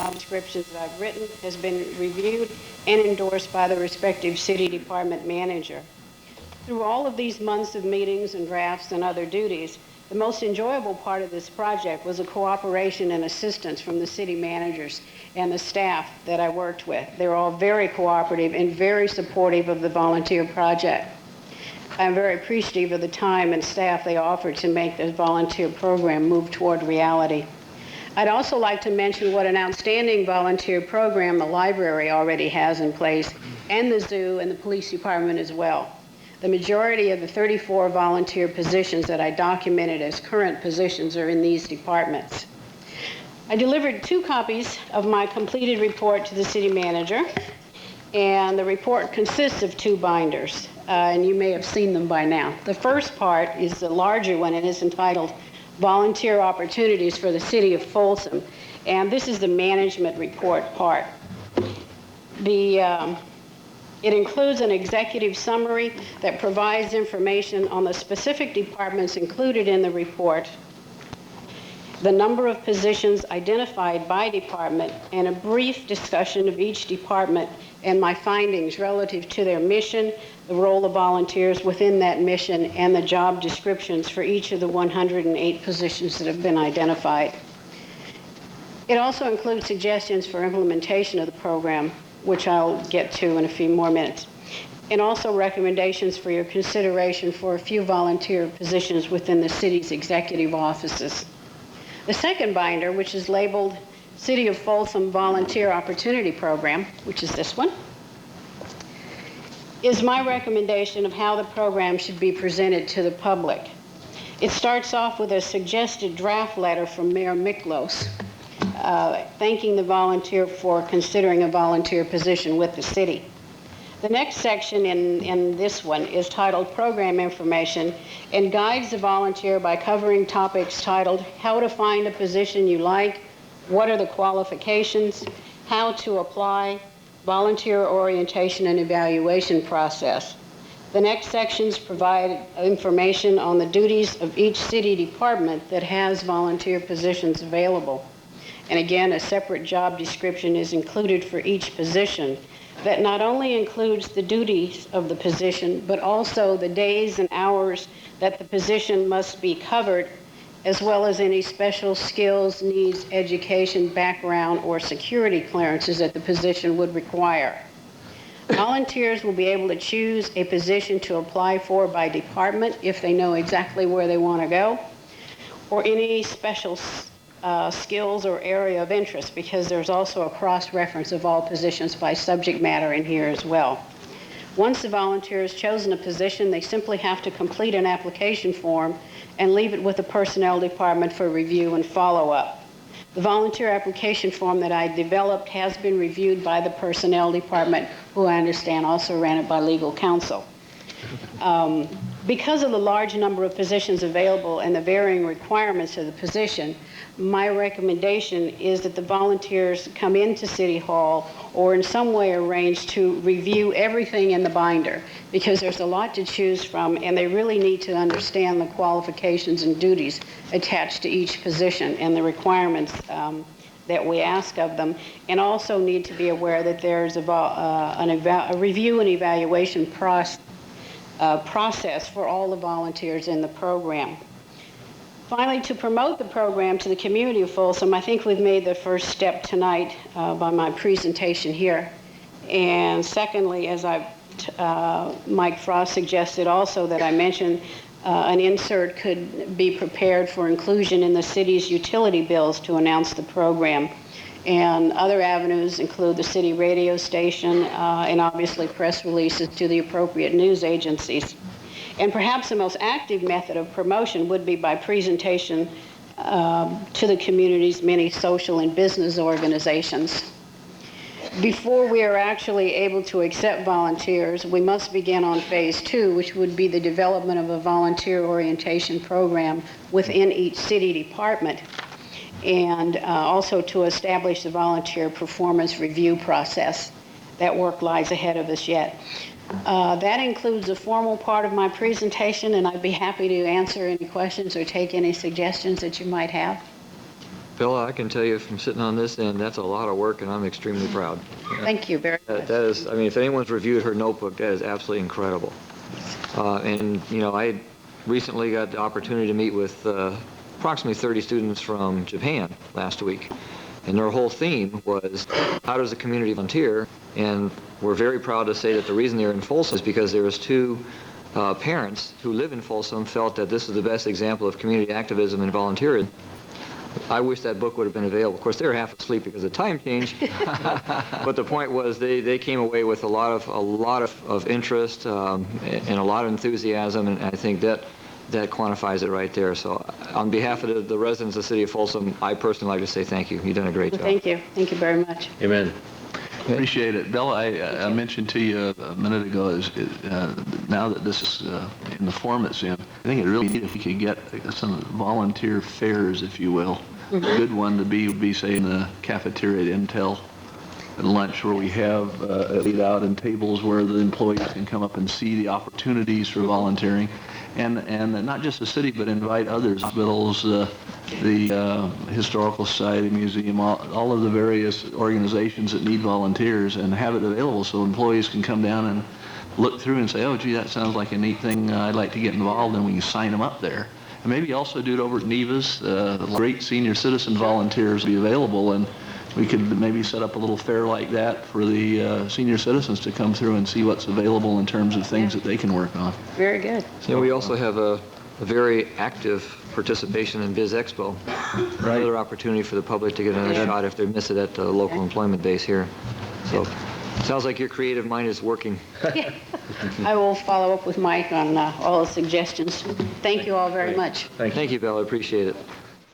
job descriptions that I've written has been reviewed and endorsed by the respective city department manager. Through all of these months of meetings and drafts and other duties, the most enjoyable part of this project was the cooperation and assistance from the city managers and the staff that I worked with. They were all very cooperative and very supportive of the volunteer project. I'm very appreciative of the time and staff they offered to make this volunteer program move toward reality. I'd also like to mention what an outstanding volunteer program the library already has in place, and the zoo and the police department as well. The majority of the 34 volunteer positions that I documented as current positions are in these departments. I delivered 2 copies of my completed report to the city manager, and the report consists of 2 binders, and you may have seen them by now. The first part is the larger one, and is entitled Volunteer Opportunities for the City of Folsom, and this is the management report part. It includes an executive summary that provides information on the specific departments included in the report, the number of positions identified by department, and a brief discussion of each department and my findings relative to their mission, the role of volunteers within that mission, and the job descriptions for each of the 108 positions that have been identified. It also includes suggestions for implementation of the program, which I'll get to in a few more minutes, and also recommendations for your consideration for a few volunteer positions within the city's executive offices. The second binder, which is labeled City of Folsom Volunteer Opportunity Program, which is this one, is my recommendation of how the program should be presented to the public. It starts off with a suggested draft letter from Mayor Miklos, thanking the volunteer for considering a volunteer position with the city. The next section in this one is titled Program Information and guides the volunteer by covering topics titled How to Find a Position You Like, What are the Qualifications, How to Apply, Volunteer Orientation and Evaluation Process. The next sections provide information on the duties of each city department that has volunteer positions available. And again, a separate job description is included for each position that not only includes the duties of the position, but also the days and hours that the position must be covered, as well as any special skills, needs, education, background, or security clearances that the position would require. Volunteers will be able to choose a position to apply for by department if they know exactly where they want to go, or any special skills or area of interest, because there's also a cross-reference of all positions by subject matter in here as well. Once the volunteer has chosen a position, they simply have to complete an application form and leave it with the personnel department for review and follow-up. The volunteer application form that I developed has been reviewed by the personnel department, who I understand also ran it by legal counsel. Because of the large number of positions available and the varying requirements of the position, my recommendation is that the volunteers come into City Hall or in some way arrange to review everything in the binder, because there's a lot to choose from and they really need to understand the qualifications and duties attached to each position and the requirements that we ask of them, and also need to be aware that there's a review and evaluation process for all the volunteers in the program. Finally, to promote the program to the community of Folsom, I think we've made the first step tonight by my presentation here. And secondly, as Mike Frost suggested also that I mention, an insert could be prepared for inclusion in the city's utility bills to announce the program. And other avenues include the city radio station and obviously press releases to the appropriate news agencies. And perhaps the most active method of promotion would be by presentation to the community's many social and business organizations. Before we are actually able to accept volunteers, we must begin on phase 2, which would be the development of a volunteer orientation program within each city department, and also to establish the volunteer performance review process. That work lies ahead of us yet. That includes the formal part of my presentation, and I'd be happy to answer any questions or take any suggestions that you might have. Bill, I can tell you from sitting on this end, that's a lot of work, and I'm extremely proud. Thank you very much. That is, I mean, if anyone's reviewed her notebook, that is absolutely incredible. And, you know, I recently got the opportunity to meet with approximately 30 students from Japan last week. And their whole theme was, how does the community volunteer? And we're very proud to say that the reason they're in Folsom is because there was two parents who live in Folsom felt that this is the best example of community activism and volunteerism. I wish that book would have been available. Of course, they were half asleep because of time change. But the point was, they came away with a lot of interest and a lot of enthusiasm, and I think that quantifies it right there. So, on behalf of the residents of the city of Folsom, I personally like to say thank you. You've done a great job. Thank you. Thank you very much. Amen. Appreciate it. Bill, I mentioned to you a minute ago, now that this is in the form it's in, I think it really neat if we could get some volunteer fairs, if you will. A good one to be would be, say, in the cafeteria at Intel at lunch, where we have laid out and tables where the employees can come up and see the opportunities for volunteering. And not just the city, but invite others, hospitals, the Historical Society, Museum, all of the various organizations that need volunteers, and have it available so employees can come down and look through and say, oh, gee, that sounds like a neat thing I'd like to get involved in. We can sign them up there. And maybe also do it over at Neva's. Great senior citizen volunteers will be available, and we could maybe set up a little fair like that for the senior citizens to come through and see what's available in terms of things that they can work on. Very good. So we also have a very active participation in Biz Expo. Right. Another opportunity for the public to get another shot if they miss it at the local employment base here. So, sounds like your creative mind is working. I will follow up with Mike on all the suggestions. Thank you all very much. Thank you, Bill. I appreciate it.